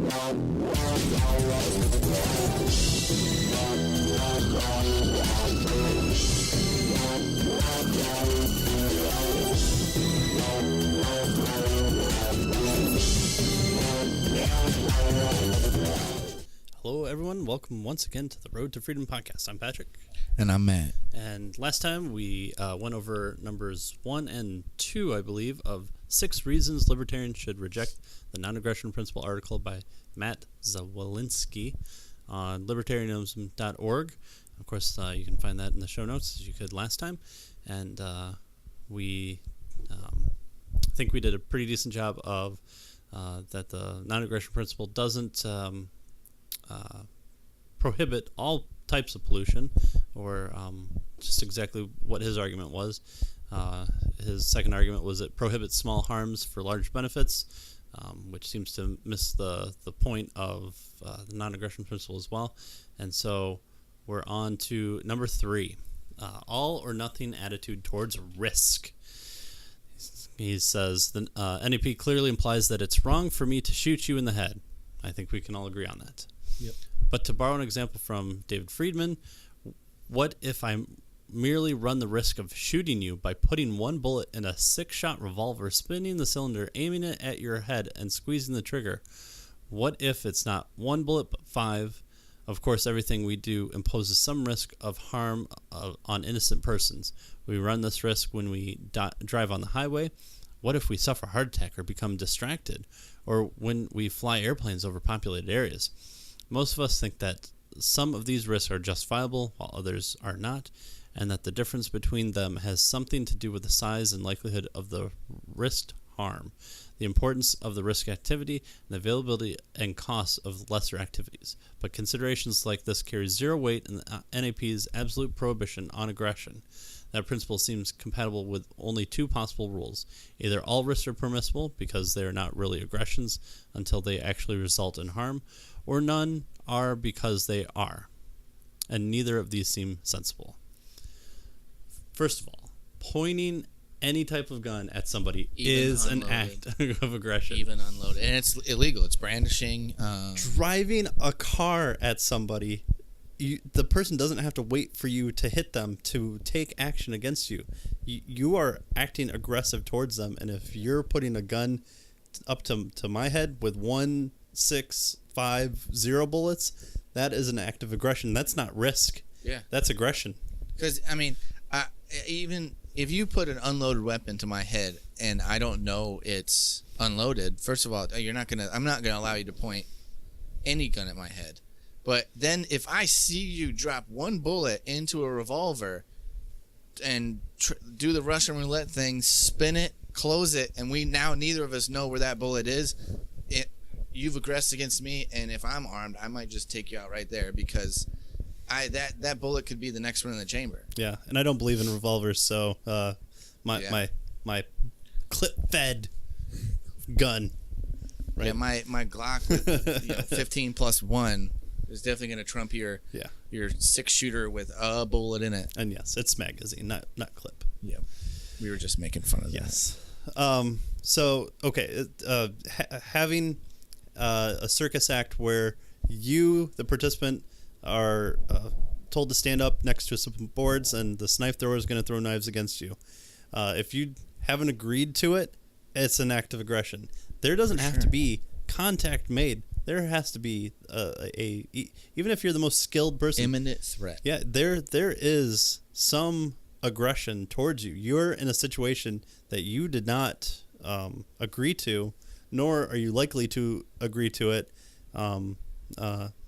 Hello, everyone. Welcome once again to the Road to Freedom podcast. I'm Patrick. And I'm Matt. And last time we went over numbers 1 and 2, I believe, of 6 reasons libertarians should reject the non-aggression principle article by Matt Zwolinski on libertarianism.org. Of course, you can find that in the show notes as you could last time. And we think we did a pretty decent job of that the non-aggression principle doesn't prohibit all types of pollution, or just exactly what his argument was. His second argument was it prohibits small harms for large benefits, which seems to miss the point of the non-aggression principle as well. And so we're on to number 3, all or nothing attitude towards risk. He says, the NAP clearly implies that it's wrong for me to shoot you in the head. I think we can all agree on that. Yep. But to borrow an example from David Friedman, what if I merely run the risk of shooting you by putting one bullet in a 6-shot revolver, spinning the cylinder, aiming it at your head, and squeezing the trigger? What if it's not 1 bullet but 5? Of course, everything we do imposes some risk of harm on innocent persons. We run this risk when we drive on the highway. What if we suffer a heart attack or become distracted? Or when we fly airplanes over populated areas? Most of us think that some of these risks are justifiable while others are not, and that the difference between them has something to do with the size and likelihood of the risked harm, the importance of the risk activity, and the availability and costs of lesser activities. But considerations like this carry zero weight in the NAP's absolute prohibition on aggression. That principle seems compatible with only 2 possible rules. Either all risks are permissible because they are not really aggressions until they actually result in harm, or none are because they are. And neither of these seem sensible. First of all, pointing any type of gun at somebody is an act of aggression. Even unloaded. And it's illegal. It's brandishing. Driving a car at somebody, the person doesn't have to wait for you to hit them to take action against you. You are acting aggressive towards them, and if you're putting a gun up to my head with 1, 6, 5, 0 bullets, that is an act of aggression. That's not risk. Yeah. That's aggression. Because, I mean, even if you put an unloaded weapon to my head and I don't know it's unloaded, first of all, I'm not gonna allow you to point any gun at my head. But then if I see you drop 1 bullet into a revolver and do the Russian roulette thing, spin it, close it, and neither of us know where that bullet is, you've aggressed against me, and if I'm armed, I might just take you out right there because that bullet could be the next one in the chamber. Yeah, and I don't believe in revolvers, so my clip-fed gun. Right? Yeah, my Glock with 15 plus 1 is definitely going to trump your 6-shooter with a bullet in it. And yes, it's magazine, not clip. Yeah, we were just making fun of that. Yes. So okay, having a circus act where you, the participant, are told to stand up next to some boards, and the knife thrower is going to throw knives against you. If you haven't agreed to it, it's an act of aggression. There doesn't have to be contact made. There has to be even if you're the most skilled person, imminent threat. Yeah, there is some aggression towards you. You're in a situation that you did not agree to, nor are you likely to agree to it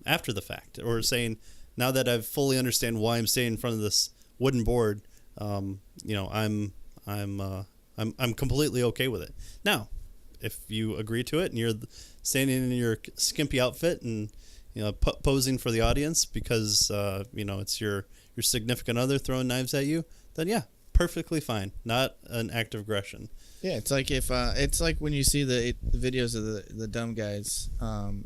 after the fact, or saying, now that I fully understand why I'm staying in front of this wooden board, I'm completely okay with it. Now, if you agree to it and you're standing in your skimpy outfit and posing for the audience because it's your significant other throwing knives at you, then yeah, perfectly fine. Not an act of aggression. Yeah, it's like it's like when you see the videos of the dumb guys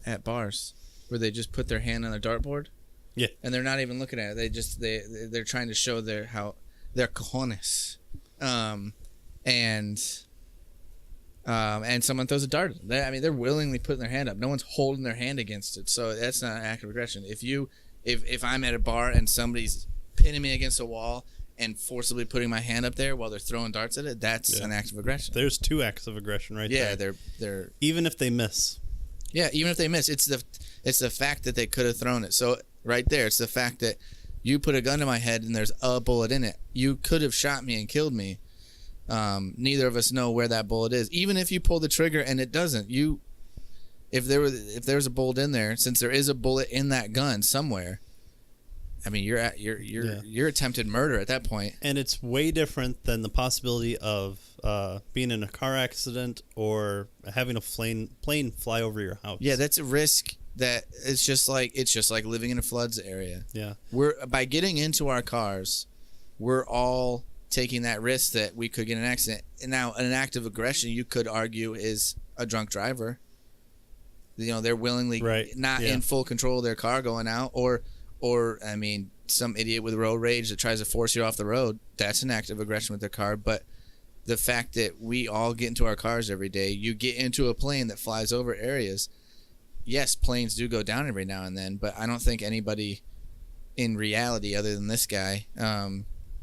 at bars where they just put their hand on a dartboard. Yeah, and they're not even looking at it. They're trying to show their cojones, and and someone throws a dart. They're willingly putting their hand up. No one's holding their hand against it, so that's not an act of aggression. If I'm at a bar and somebody's pinning me against a wall and forcibly putting my hand up there while they're throwing darts at it, that's an act of aggression. There's 2 acts of aggression right there. Yeah, they're even if they miss. Yeah, even if they miss, it's the fact that they could have thrown it. So right there, it's the fact that you put a gun to my head and there's a bullet in it. You could have shot me and killed me. Neither of us know where that bullet is. Even if you pull the trigger and it doesn't, if there's a bullet in there, since there is a bullet in that gun somewhere, I mean, you're attempted murder at that point. And it's way different than the possibility of being in a car accident or having a plane fly over your house. Yeah, that's a risk that it's just like living in a floods area. Yeah. By getting into our cars, we're all taking that risk that we could get in an accident. And now an act of aggression, you could argue, is a drunk driver. They're willingly not in full control of their car going out, or I mean, some idiot with road rage that tries to force you off the road. That's an act of aggression with their car. But the fact that we all get into our cars every day, you get into a plane that flies over areas. Yes, planes do go down every now and then, but I don't think anybody in reality, other than this guy,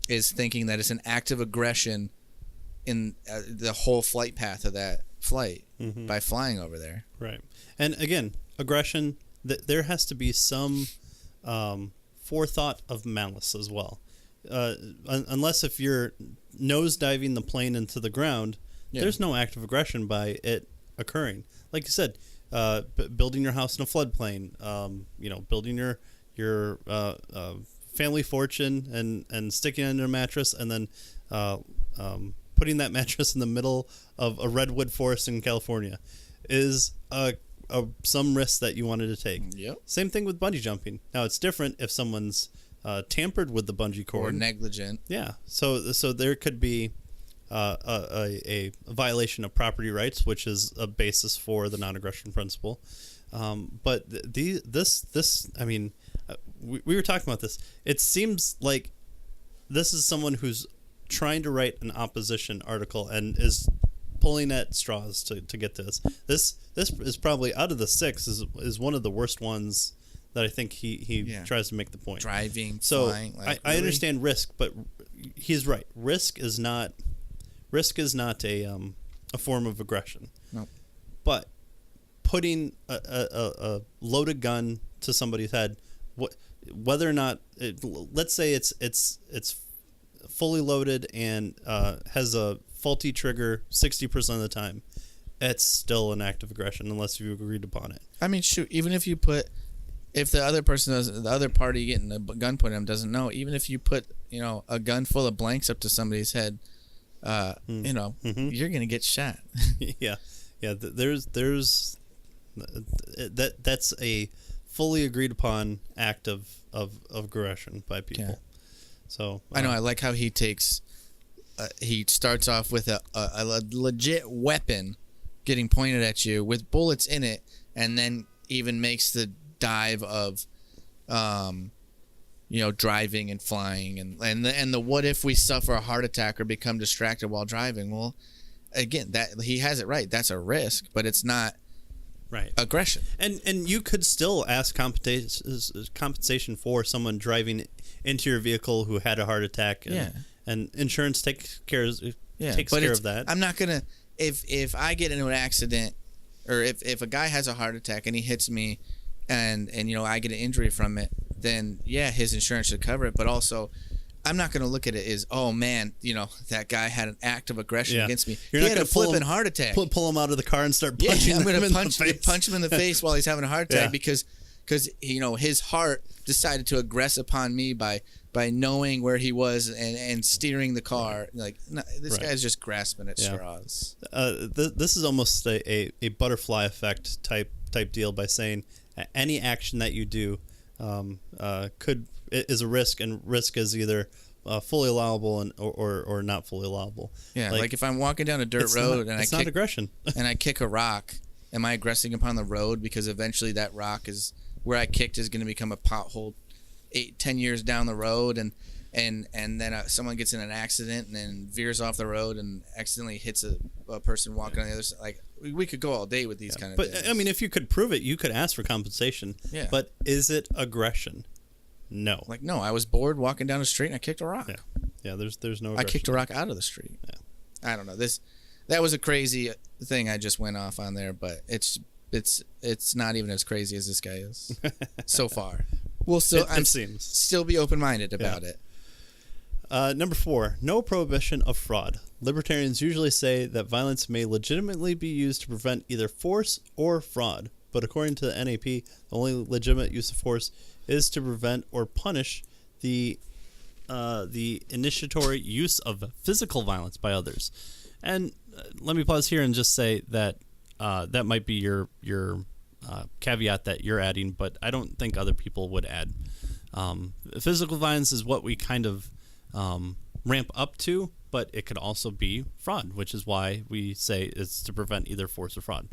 is thinking that it's an act of aggression in the whole flight path of that flight by flying over there. Right. And again, aggression, there has to be some forethought of malice as well. Unless if you're nosediving the plane into the ground, there's no act of aggression by it occurring. Like you said, building your house in a floodplain, building your family fortune and sticking it in a mattress and then putting that mattress in the middle of a redwood forest in California is some risk that you wanted to take. Yep. Same thing with bungee jumping. Now it's different if someone's tampered with the bungee cord or negligent. Yeah. So there could be a violation of property rights, which is a basis for the non-aggression principle. But this I mean, we were talking about this. It seems like this is someone who's trying to write an opposition article and is pulling at straws to get to this. This is probably, out of the 6, is one of the worst ones that I think he tries to make the point. Driving, so flying. I understand risk, but he's right. Risk is not a form of aggression. No. But putting a loaded gun to somebody's head, whether or not let's say it's fully loaded and has a faulty trigger 60% of the time, it's still an act of aggression unless you've agreed upon it. I mean, shoot, even if the other person doesn't, the other party getting a gun pointed at him doesn't know, even if you put, a gun full of blanks up to somebody's head, you're going to get shot. Yeah. That's a fully agreed upon act of aggression by people. Yeah. So I know. I like how he starts off with a legit weapon getting pointed at you with bullets in it, and then even makes the dive of, driving and flying, and the what if we suffer a heart attack or become distracted while driving? Well, again, that he has it right. That's a risk, but it's not aggression. And you could still ask compensation for someone driving into your vehicle who had a heart attack. And insurance takes care of that. I'm not gonna if I get into an accident, or if a guy has a heart attack and he hits me, and I get an injury from it, then his insurance should cover it. But also, I'm not going to look at it as, oh man, that guy had an act of aggression against me. You're he not had a flipping heart attack. Pull him out of the car and start punching him. I'm going to punch him in the face while he's having a heart attack because his heart decided to aggress upon me by knowing where he was and steering the car. Like, no, this guy's just grasping at straws. This is almost a butterfly effect type deal by saying any action that you do is a risk, and risk is either fully allowable or not fully allowable. Yeah, like if I'm walking down a dirt road and it's not aggression, and I kick a rock, am I aggressing upon the road because eventually that rock is where I kicked is going to become a pothole 8-10 years down the road, and and then someone gets in an accident and then veers off the road and accidentally hits a person walking on the other side. Like, we could go all day with these kind of things. But I mean, if you could prove it, you could ask for compensation. Yeah. But is it aggression? No. Like, no, I was bored walking down the street and I kicked a rock. Yeah. There's no aggression. I kicked a rock out of the street. Yeah. I don't know. That was a crazy thing I just went off on there, but it's not even as crazy as this guy is so far. We'll still still be open-minded about it. Number 4, no prohibition of fraud. Libertarians usually say that violence may legitimately be used to prevent either force or fraud, but according to the NAP, the only legitimate use of force is to prevent or punish the initiatory use of physical violence by others. And let me pause here and just say that that might be your caveat that you're adding, but I don't think other people would add. Physical violence is what we kind of ramp up to, but it could also be fraud, which is why we say it's to prevent either force or fraud.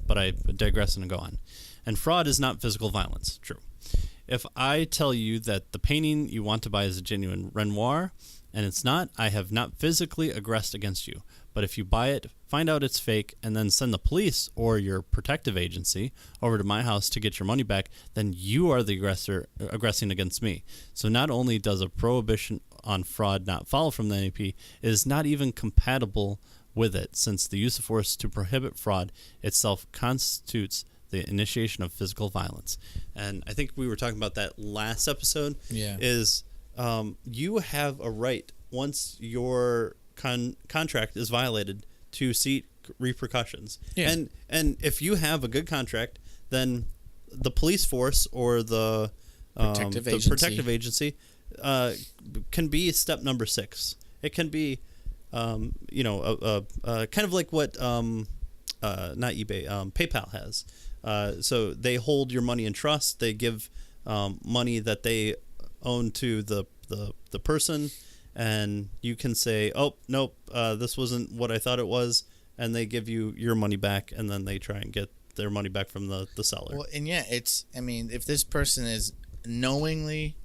But I digress and go on. And fraud is not physical violence. True. If I tell you that the painting you want to buy is a genuine Renoir, and it's not, I have not physically aggressed against you. But if you buy it, find out it's fake, and then send the police or your protective agency over to my house to get your money back, then you are the aggressor aggressing against me. So not only does a prohibition on fraud not follow from the NAP, it is not even compatible with it, since the use of force to prohibit fraud itself constitutes the initiation of physical violence. And I think we were talking about that last episode. Yeah. Is you have a right, once your contract is violated, to seek repercussions. Yeah. And if you have a good contract, then the police force or the protective agency can be step number 6. It can be kind of like what not eBay, PayPal has. So they hold your money in trust. They give money that they own to the person, and you can say, oh, nope, this wasn't what I thought it was, and they give you your money back, and then they try and get their money back from the seller. Well, and yeah, if this person is knowingly,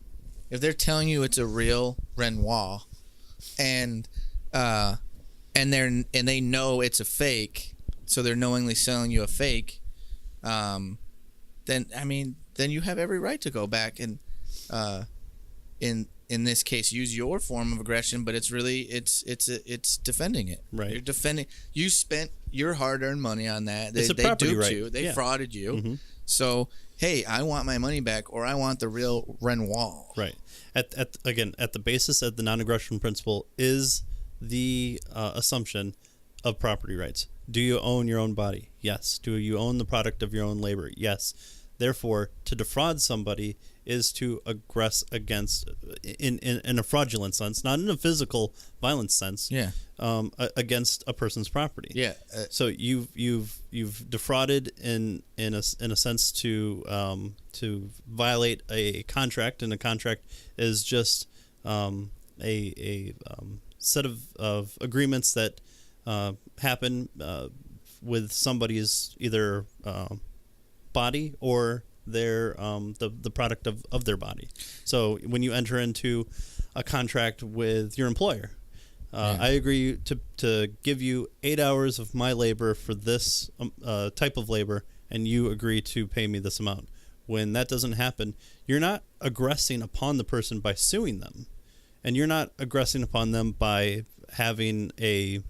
if they're telling you it's a real Renoir, and they know it's a fake, so they're knowingly selling you a fake, then you have every right to go back and in this case use your form of aggression, but it's really it's defending it. Right. You're defending. You spent your hard-earned money on that. They duped you. They frauded you. Mm-hmm. So hey, I want my money back, or I want the real Renoir. Right. At the basis of the non-aggression principle is the assumption of property rights. Do you own your own body? Yes. Do you own the product of your own labor? Yes. Therefore, to defraud somebody is to aggress against, in a fraudulent sense, not in a physical violence sense. Yeah. Against a person's property. Yeah. So you've defrauded in a sense to violate a contract, and a contract is just a set of agreements that happen with somebody's either body or their the product of their body. So when you enter into a contract with your employer, I agree to give you 8 hours of my labor for this type of labor, and you agree to pay me this amount. When that doesn't happen, you're not aggressing upon the person by suing them, and you're not aggressing upon them by having a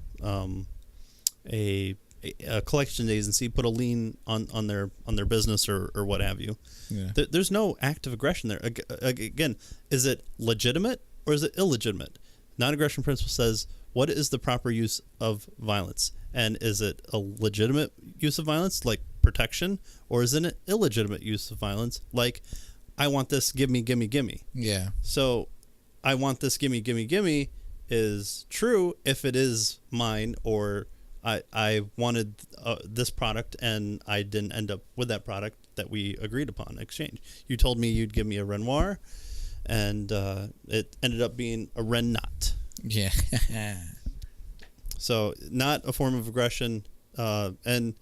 collection agency put a lien on their business or what have you. Yeah. There's no act of aggression there. Again, is it legitimate or is it illegitimate? Non-aggression principle says, what is the proper use of violence? And is it a legitimate use of violence, like protection, or is it an illegitimate use of violence, like, I want this, give me, give me, give me? Yeah. So I want this, give me, give me, give me is true if it is mine, or I wanted this product and I didn't end up with that product that we agreed upon exchange. You told me you'd give me a Renoir, and it ended up being a Ren-Not. Yeah. So not a form of aggression, and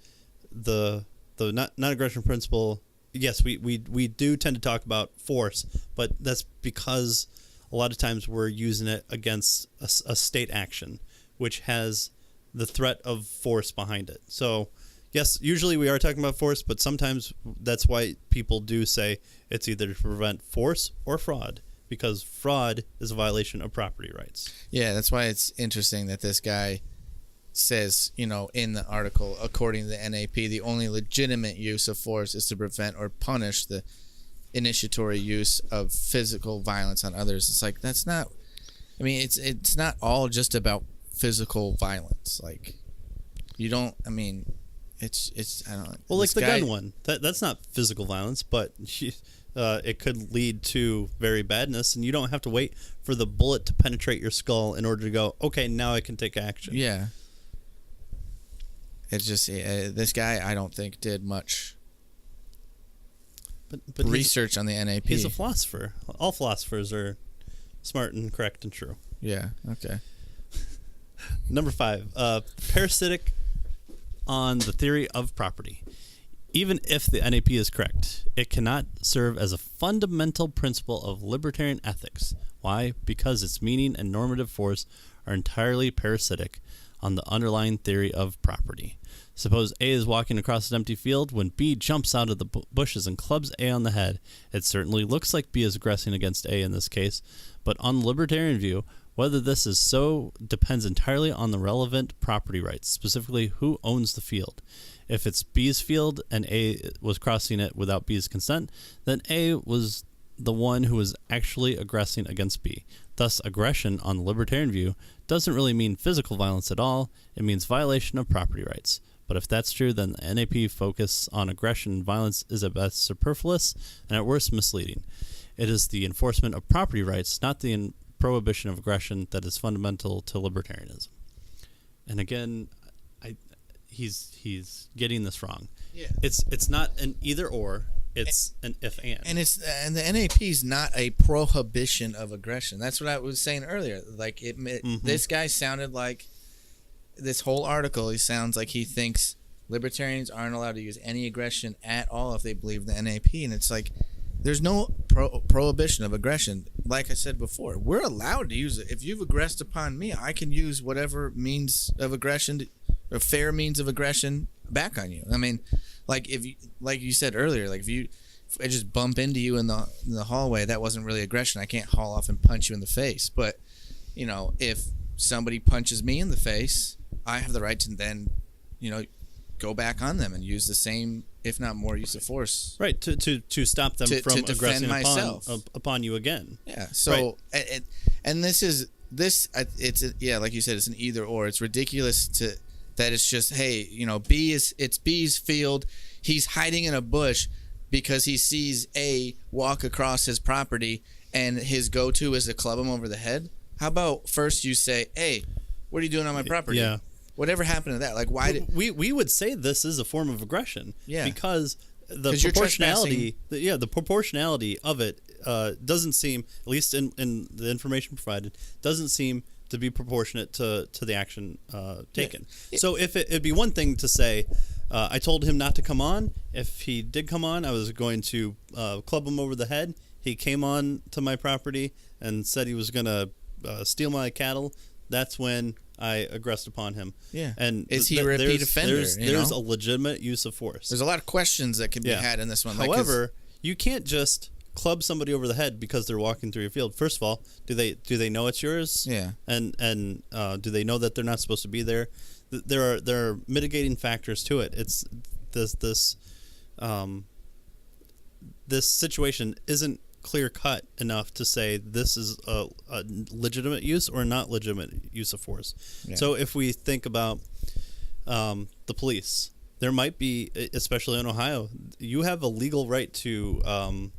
the non-aggression principle. Yes, we do tend to talk about force, but that's because a lot of times we're using it against a state action, which has the threat of force behind it. So, yes, usually we are talking about force, but sometimes that's why people do say it's either to prevent force or fraud, because fraud is a violation of property rights. Yeah, that's why it's interesting that this guy says, in the article, according to the NAP, the only legitimate use of force is to prevent or punish the initiatory use of physical violence on others. It's like, that's not, it's not all just about physical violence. Like, you don't, it's I don't know. Well, like the gun one, that's not physical violence, but it could lead to very badness, and you don't have to wait for the bullet to penetrate your skull in order to go, okay, now I can take action. Yeah. It's just, this guy, I don't think, did much but research on the NAP. He's a philosopher. All philosophers are smart and correct and true. Yeah, okay. Number 5, parasitic on the theory of property. Even if the NAP is correct, it cannot serve as a fundamental principle of libertarian ethics. Why? Because its meaning and normative force are entirely parasitic on the underlying theory of property. Suppose A is walking across an empty field when B jumps out of the bushes and clubs A on the head. It certainly looks like B is aggressing against A in this case, but on the libertarian view, whether this is so depends entirely on the relevant property rights, specifically who owns the field. If it's B's field and A was crossing it without B's consent, then A was the one who was actually aggressing against B. Thus, aggression on the libertarian view doesn't really mean physical violence at all. It means violation of property rights. But if that's true, then the NAP focus on aggression and violence is at best superfluous and at worst misleading. It is the enforcement of property rights, not the prohibition of aggression, that is fundamental to libertarianism. And again, he's getting this wrong. Yeah. It's not an either or. It's an if and. And the NAP is not a prohibition of aggression. That's what I was saying earlier. Like this guy sounded like, this whole article, he sounds like he thinks libertarians aren't allowed to use any aggression at all if they believe the NAP. And it's like, there's no prohibition of aggression. Like I said before, we're allowed to use it. If you've aggressed upon me, I can use whatever means of aggression, or fair means of aggression, back on you. Like you said earlier, like if I just bump into you in the hallway, that wasn't really aggression. I can't haul off and punch you in the face. But if somebody punches me in the face, I have the right to then, go back on them and use the same, if not more, use of force. Right, to stop them from aggressing upon you again. Yeah. So, right. And it's like you said, it's an either or. It's ridiculous that it's just, hey, it's B's field. He's hiding in a bush because he sees A walk across his property, and his go-to is to club him over the head. How about first you say, hey, what are you doing on my property? Yeah. Whatever happened to that? Like, why did we would say this is a form of aggression? Yeah. Because the proportionality of it doesn't seem, at least in the information provided, doesn't seem to be proportionate to the action taken. Yeah. So if it'd be one thing to say, I told him not to come on. If he did come on, I was going to club him over the head. He came on to my property and said he was going to steal my cattle. That's when I aggressed upon him. Yeah. And is he a repeat offender? There's a legitimate use of force. There's a lot of questions that can be had in this one. However, you can't just club somebody over the head because they're walking through your field. First of all, do they know it's yours? Yeah. And do they know that they're not supposed to be there? There are mitigating factors to it. It's this situation isn't clear cut enough to say this is a legitimate use or not legitimate use of force. Yeah. So if we think about the police, there might be, especially in Ohio, you have a legal right to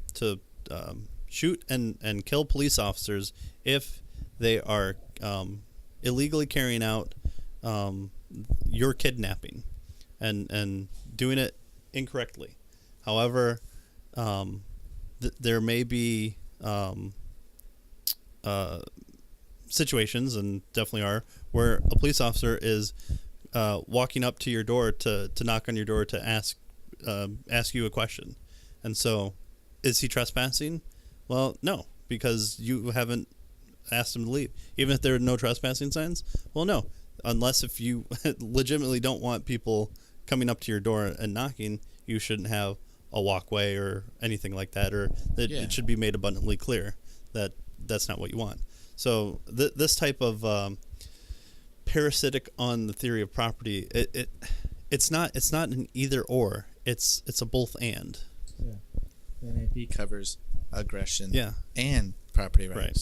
shoot and kill police officers if they are illegally carrying out your kidnapping and doing it incorrectly. However, there may be situations, and definitely are, where a police officer is walking up to your door to knock on your door to ask you a question. And so, is he trespassing? Well, no, because you haven't asked them to leave, even if there are no trespassing signs. Well, no, unless if you legitimately don't want people coming up to your door and knocking, you shouldn't have a walkway or anything like that, or that it should be made abundantly clear that that's not what you want. So this type of parasitic on the theory of property, it's not an either or. It's a both and. Yeah. The NAP covers aggression. Yeah. And property rights. Right.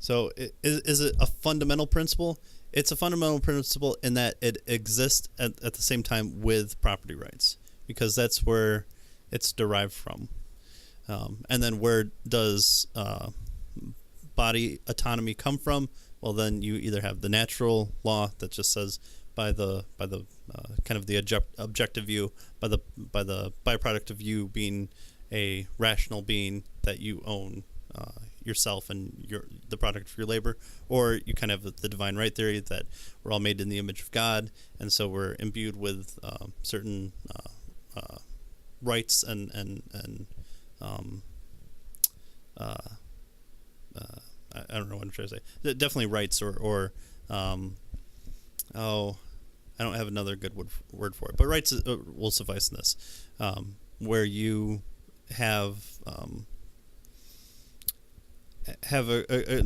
So is it a fundamental principle? It's a fundamental principle in that it exists at the same time with property rights, because that's where it's derived from. And then where does body autonomy come from? Well, then you either have the natural law that just says by the kind of the objective view, by the byproduct of you being a rational being, that you own yourself and the product of your labor, or you kind of have the divine right theory that we're all made in the image of God, and so we're imbued with certain rights and I don't know what I'm trying to say. Definitely rights or I don't have another good word for it, but rights will suffice in this, where you have an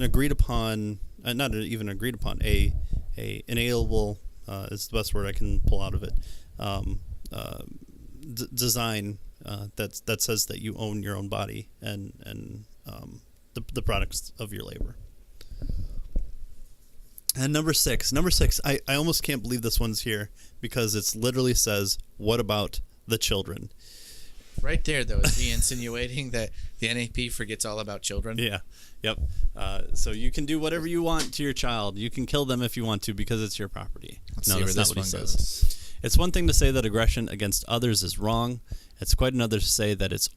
agreed upon, not even agreed upon, a inalienable is the best word I can pull out of it, design that says that you own your own body and the products of your labor. And number six, I almost can't believe this one's here, because it literally says, what about the children? Right there, though, is he insinuating that the NAP forgets all about children? Yeah. Yep. So you can do whatever you want to your child. You can kill them if you want to, because it's your property. Let's no, see that's where not this what he one says. goes. It's one thing to say that aggression against others is wrong. It's quite another to say that it's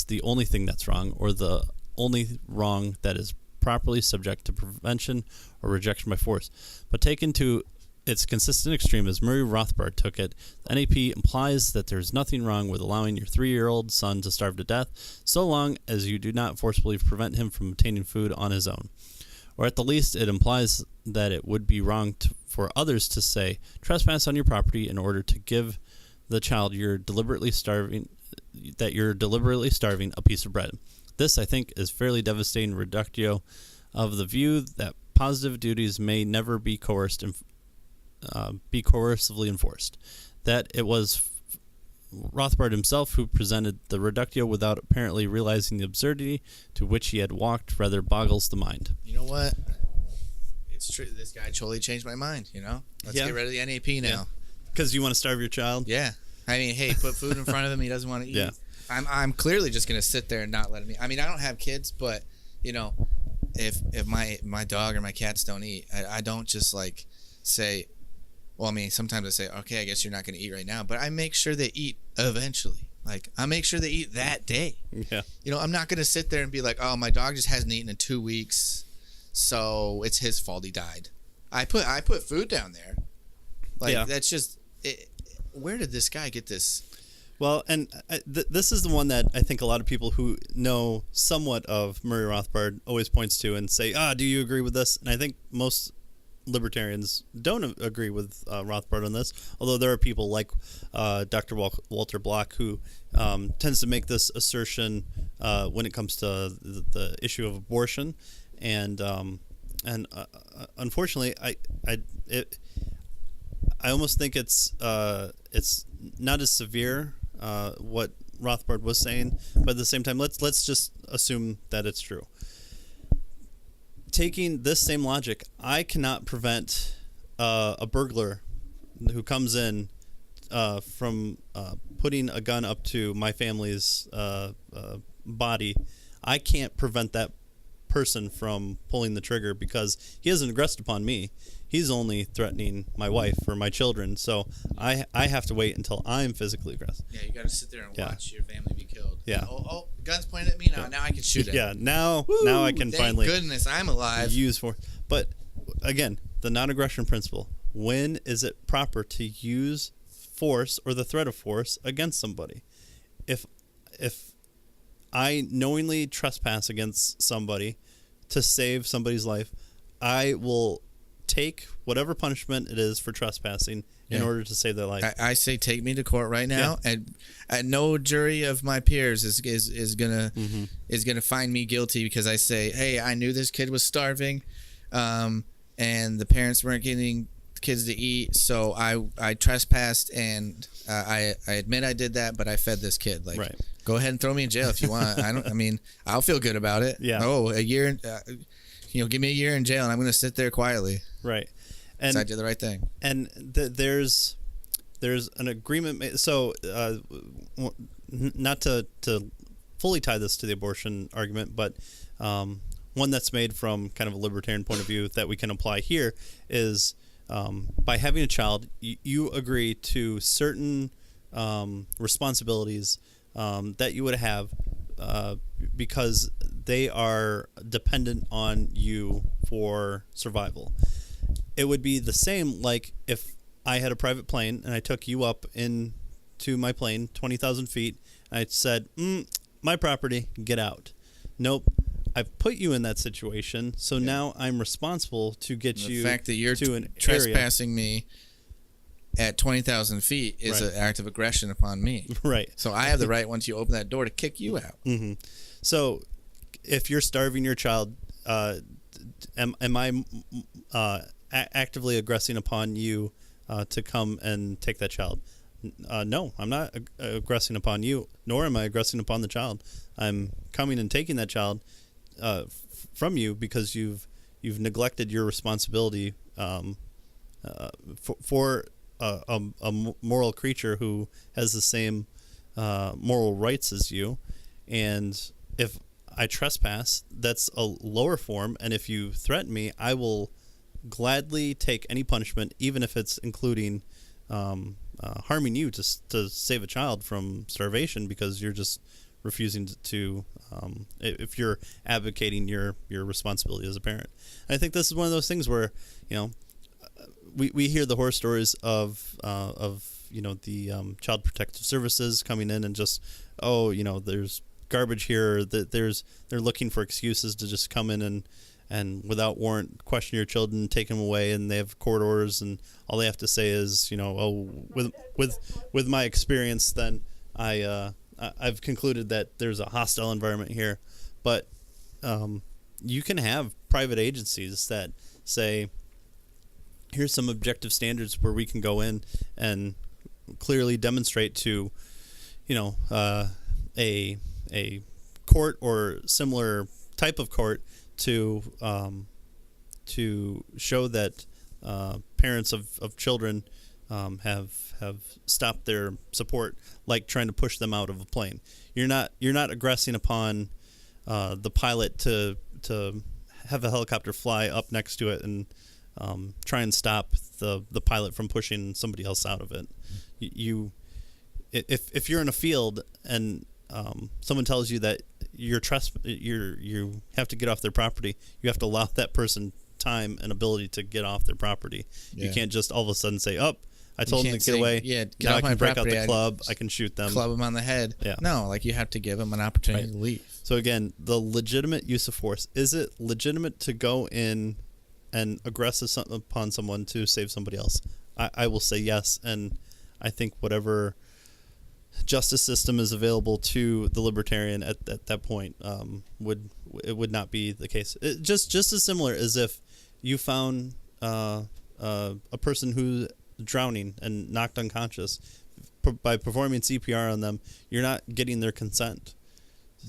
the only thing that's wrong, or the only wrong that is properly subject to prevention or rejection by force. But taken to its consistent extreme, as Murray Rothbard took it, the NAP implies that there's nothing wrong with allowing your 3-year-old son to starve to death, so long as you do not forcibly prevent him from obtaining food on his own. Or at the least, it implies that it would be wrong for others to say, trespass on your property in order to give the child you're deliberately starving a piece of bread. This, I think, is fairly devastating reductio of the view that positive duties may never be coercively enforced. That it was Rothbard himself who presented the reductio without apparently realizing the absurdity to which he had walked rather boggles the mind. You know what? It's true. This guy totally changed my mind, Let's get rid of the NAP now. Because you want to starve your child? Yeah. I mean, hey, put food in front of him. He doesn't want to eat. Yeah. I'm clearly just going to sit there and not let him eat. I mean, I don't have kids, but, if my dog or my cats don't eat, I don't just, say, well, I mean, sometimes I say, okay, I guess you're not going to eat right now, but I make sure they eat eventually. I make sure they eat that day. Yeah. I'm not going to sit there and be like, oh, my dog just hasn't eaten in 2 weeks, so it's his fault he died. I put food down there. That's just it. Where did this guy get this? Well, and this is the one that I think a lot of people who know somewhat of Murray Rothbard always points to and say, do you agree with this? And I think most libertarians don't agree with Rothbard on this, although there are people like Dr. Walter Block who tends to make this assertion when it comes to the issue of abortion. And unfortunately, I almost think it's not as severe what Rothbard was saying, but at the same time, let's just assume that it's true. Taking this same logic, I cannot prevent a burglar who comes in from putting a gun up to my family's body. I can't prevent that person from pulling the trigger because he hasn't aggressed upon me. He's only threatening my wife or my children. So I have to wait until I'm physically aggressive. Yeah, you got to sit there and watch your family be killed. Yeah. Oh, gun's pointed at me now. Yeah. Now I can shoot it. Yeah. Now I can finally. Thank goodness I'm alive. Use force. But again, the non-aggression principle. When is it proper to use force or the threat of force against somebody? If I knowingly trespass against somebody to save somebody's life, I will take whatever punishment it is for trespassing in order to save their life. I say take me to court right now, and no jury of my peers is gonna find me guilty because I say, hey, I knew this kid was starving, and the parents weren't getting kids to eat, so I trespassed, and I admit I did that, but I fed this kid. Like, go ahead and throw me in jail if you want. I'll feel good about it. Yeah. Oh, a year, give me a year in jail, and I'm gonna sit there quietly. Right. And so I did the right thing. And there's an agreement. So not to fully tie this to the abortion argument, but one that's made from kind of a libertarian point of view that we can apply here is by having a child, you agree to certain responsibilities that you would have because they are dependent on you for survival. It would be the same like if I had a private plane and I took you up into my plane, 20,000 feet, and I said, my property, get out. Nope. I've put you in that situation, so now I'm responsible to get you the fact that you're to an trespassing me at 20,000 feet is an act of aggression upon me. Right. So I have the right, once you open that door, to kick you out. Mm-hmm. So if you're starving your child, am I actively aggressing upon you to come and take that child? No, I'm not aggressing upon you, nor am I aggressing upon the child. I'm coming and taking that child from you because you've neglected your responsibility for a moral creature who has the same moral rights as you. And if I trespass, that's a lower form, and if you threaten me, I will gladly take any punishment, even if it's including harming you to save a child from starvation, because you're just refusing to if you're advocating your responsibility as a parent. And I think this is one of those things where we hear the horror stories of the Child Protective Services coming in and just there's garbage here, that they're looking for excuses to just come in and without warrant question your children, take them away, and they have court orders, and all they have to say is, with my experience, then I've concluded that there's a hostile environment here. But you can have private agencies that say, here's some objective standards where we can go in and clearly demonstrate to a court or similar type of court to show that parents of children have stopped their support, like trying to push them out of a plane. You're not aggressing upon the pilot to have a helicopter fly up next to it and try and stop the pilot from pushing somebody else out of it. If you're in a field and someone tells you that you have to get off their property, you have to allow that person time and ability to get off their property. Yeah. You can't just all of a sudden say, I told them to get away. Yeah, now I can break out the club. I can shoot them. Club them on the head. Yeah. No, you have to give them an opportunity to leave. So again, the legitimate use of force. Is it legitimate to go in and aggress upon someone to save somebody else? I will say yes, and I think whatever justice system is available to the libertarian at that point would not be the case. Just as similar as if you found a person who's drowning and knocked unconscious. By performing CPR on them, you're not getting their consent.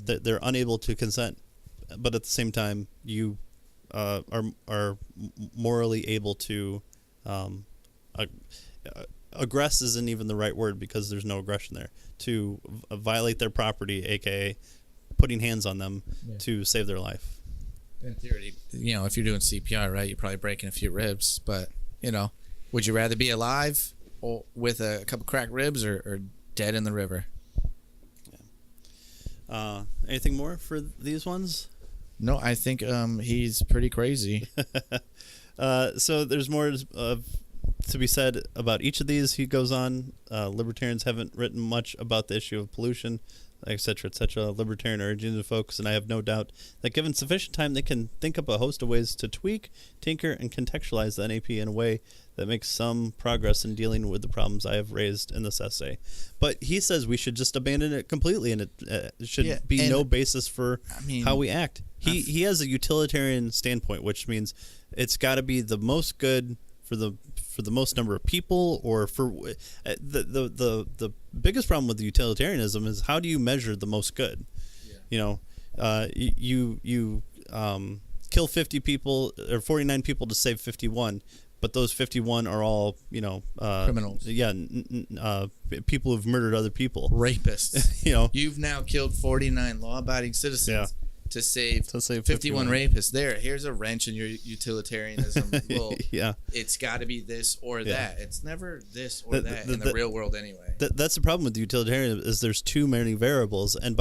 They're unable to consent, but at the same time, you are morally able to aggress isn't even the right word because there's no aggression there, to violate their property, aka putting hands on them to save their life. In theory, if you're doing CPR, right, you're probably breaking a few ribs, but would you rather be alive or with a couple cracked ribs or dead in the river? Yeah. Anything more for these ones? No, I think he's pretty crazy. So there's more to be said about each of these. He goes on. Libertarians haven't written much about the issue of pollution. etc., etc. Libertarian origins of folks, and I have no doubt that given sufficient time, they can think up a host of ways to tweak, tinker, and contextualize the NAP in a way that makes some progress in dealing with the problems I have raised in this essay. But he says we should just abandon it completely, and it should be no basis for how we act. He has a utilitarian standpoint, which means it's got to be the most good for the most number of people, or for the biggest problem with the utilitarianism is how do you measure the most good? Yeah. You kill 50 people or 49 people to save 51, but those 51 are all criminals. Yeah, people who've murdered other people, rapists. You've now killed 49 law-abiding citizens. Yeah. To save 51 rapists. Here's a wrench in your utilitarianism. Well, it's got to be this or that. It's never this or that in the real world anyway. That's the problem with the utilitarian is there's too many variables, and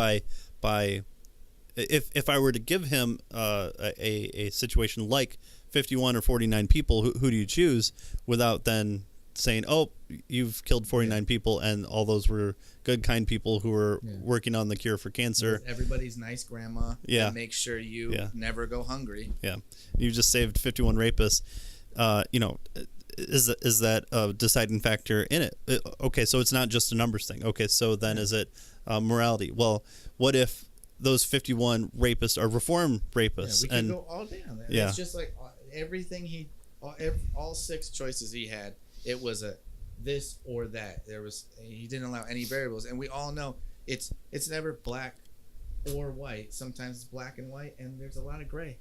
if I were to give him a situation like 51 or 49 people, who do you choose, without then saying, oh, you've killed 49 people and all those were good, kind people who were working on the cure for cancer. Everybody's nice grandma. Yeah. And make sure you never go hungry. Yeah. You just saved 51 rapists. Is that a deciding factor in it? Okay, so it's not just a numbers thing. Okay, so then is it morality? Well, what if those 51 rapists are reform rapists? Yeah, we can go all day on that. Yeah. It's just like everything all 6 choices he had. It was a this or that. He didn't allow any variables, and we all know it's never black or white. Sometimes it's black and white, and there's a lot of gray.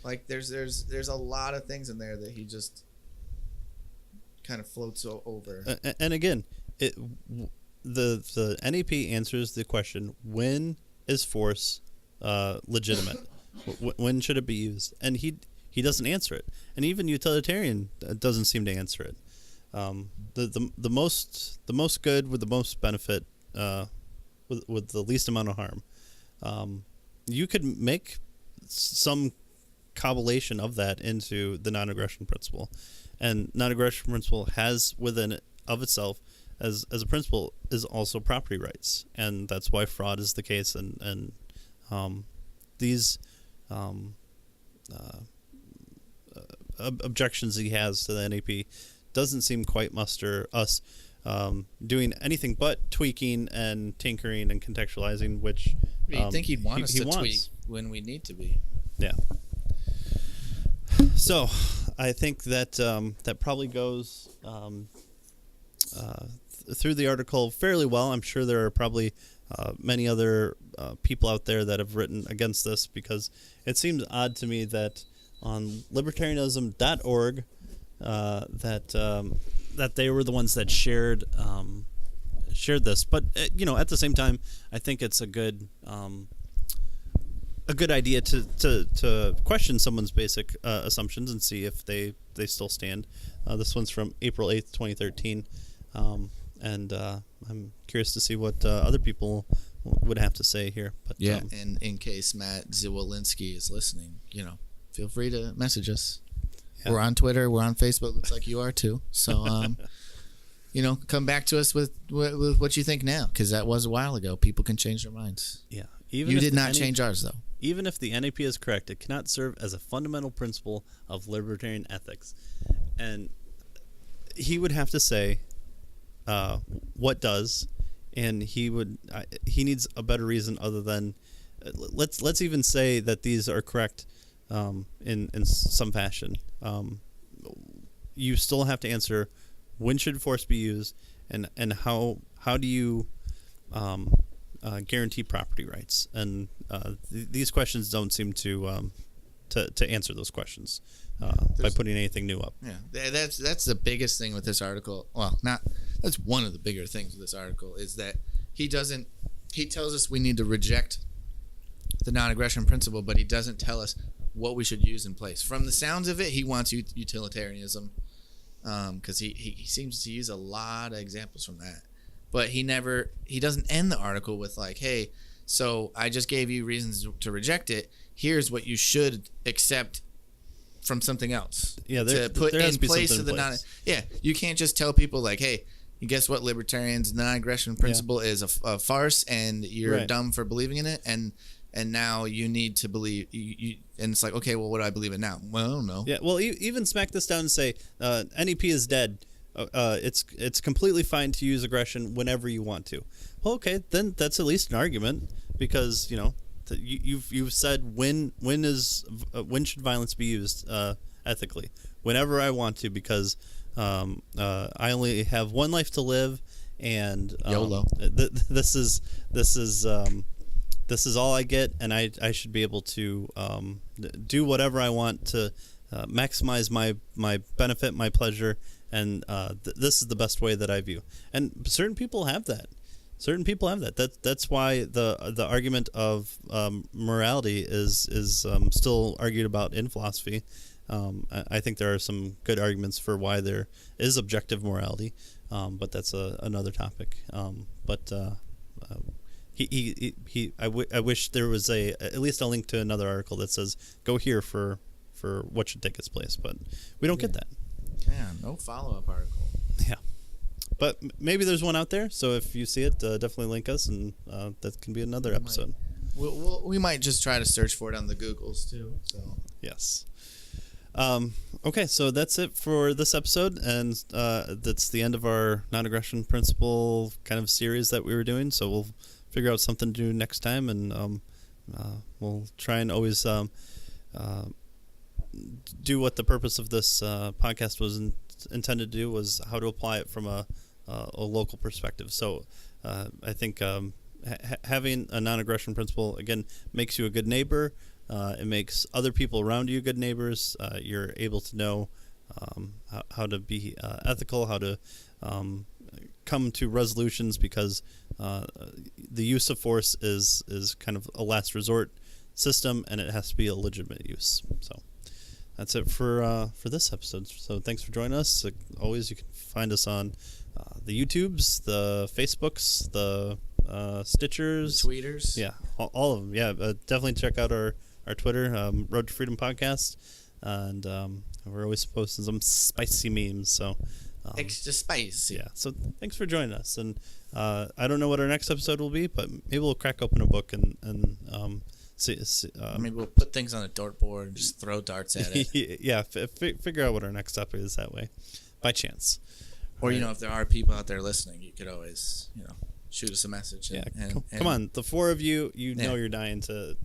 Like there's a lot of things in there that he just kind of floats over. And again, the NAP answers the question: when is force legitimate? When should it be used? And he doesn't answer it, and even utilitarian doesn't seem to answer it. The most good with the most benefit, with the least amount of harm. You could make some cobblation of that into the non-aggression principle, and non-aggression principle has within it of itself as a principle is also property rights, and that's why fraud is the case, and these objections he has to the NAP doesn't seem quite muster us doing anything but tweaking and tinkering and contextualizing, which you think he'd want us to tweak when we need to be. Yeah. So I think that that probably goes through the article fairly well. I'm sure there are probably many other people out there that have written against this, because it seems odd to me that on libertarianism.org that they were the ones that shared this, but at the same time, I think it's a good idea to question someone's basic assumptions and see if they still stand. This one's from April 8th, 2013, and I'm curious to see what other people would have to say here. But and in case Matt Zwolinski is listening, feel free to message us. Yeah. We're on Twitter. We're on Facebook. Looks like you are too. So, come back to us with what you think now, because that was a while ago. People can change their minds. Yeah. You did not change ours, though. Even if the NAP is correct, it cannot serve as a fundamental principle of libertarian ethics. And he would have to say what does, and he needs a better reason other than let's even say that these are correct in some fashion. You still have to answer when should force be used, and how do you guarantee property rights, and these questions don't seem to answer those questions by putting anything new up. Yeah, that's the biggest thing with this article. Well, that's one of the bigger things with this article is that he tells us we need to reject the non-aggression principle, but he doesn't tell us what we should use in place. From the sounds of it, he wants utilitarianism, because he seems to use a lot of examples from that. But he doesn't end the article with like, hey, so I just gave you reasons to reject it. Here's what you should accept from something else. Yeah, to put in place of the non. Yeah, you can't just tell people like, hey, guess what? Libertarians' non-aggression principle is a farce, and you're dumb for believing in it. And now you need to believe. And it's like, okay, well, what do I believe in now? Well, I don't know. Yeah. Well, even smack this down and say NEP is dead. It's completely fine to use aggression whenever you want to. Well, okay, then that's at least an argument, because you've said when should violence be used ethically? Whenever I want to, because I only have one life to live, and YOLO. This is all I get, and I should be able to do whatever I want to maximize my benefit, my pleasure, and this is the best way that I view. And certain people have that. That's why the argument of morality is still argued about in philosophy. I think there are some good arguments for why there is objective morality, but that's another topic. I wish there was at least a link to another article that says go here for what should take its place, but we don't get that. Yeah, no follow-up article. Yeah, but maybe there's one out there. So if you see it, definitely link us, and that can be another episode. We might just try to search for it on the Googles too. So yes. Okay, so that's it for this episode, and that's the end of our non-aggression principle kind of series that we were doing. So we'll figure out something to do next time, and we'll try and always do what the purpose of this podcast was intended to do, was how to apply it from a local perspective. So I think having a non-aggression principle, again, makes you a good neighbor. It makes other people around you good neighbors. You're able to know how to be ethical, how to come to resolutions, because the use of force is kind of a last resort system, and it has to be a legitimate use. So that's it for this episode. So thanks for joining us. Like always, you can find us on the YouTubes, the Facebooks, the Stitchers, the tweeters. Yeah, all of them. Yeah, definitely check out our Twitter, Road to Freedom Podcast, and we're always posting some spicy memes. So extra spicy. Yeah. So thanks for joining us, and I don't know what our next episode will be, but maybe we'll crack open a book and see. Maybe we'll put things on a dartboard and just throw darts at it. Yeah. Figure out what our next topic is that way, by chance. Or if there are people out there listening, you could always shoot us a message. Come on, the four of you, know you're dying to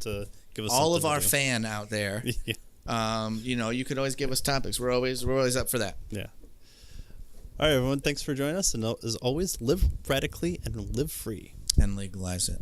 give us all of our fan out there. Yeah. You could always give us topics. We're always up for that. Yeah. All right, everyone. Thanks for joining us, and as always, live radically and live free, and legalize it.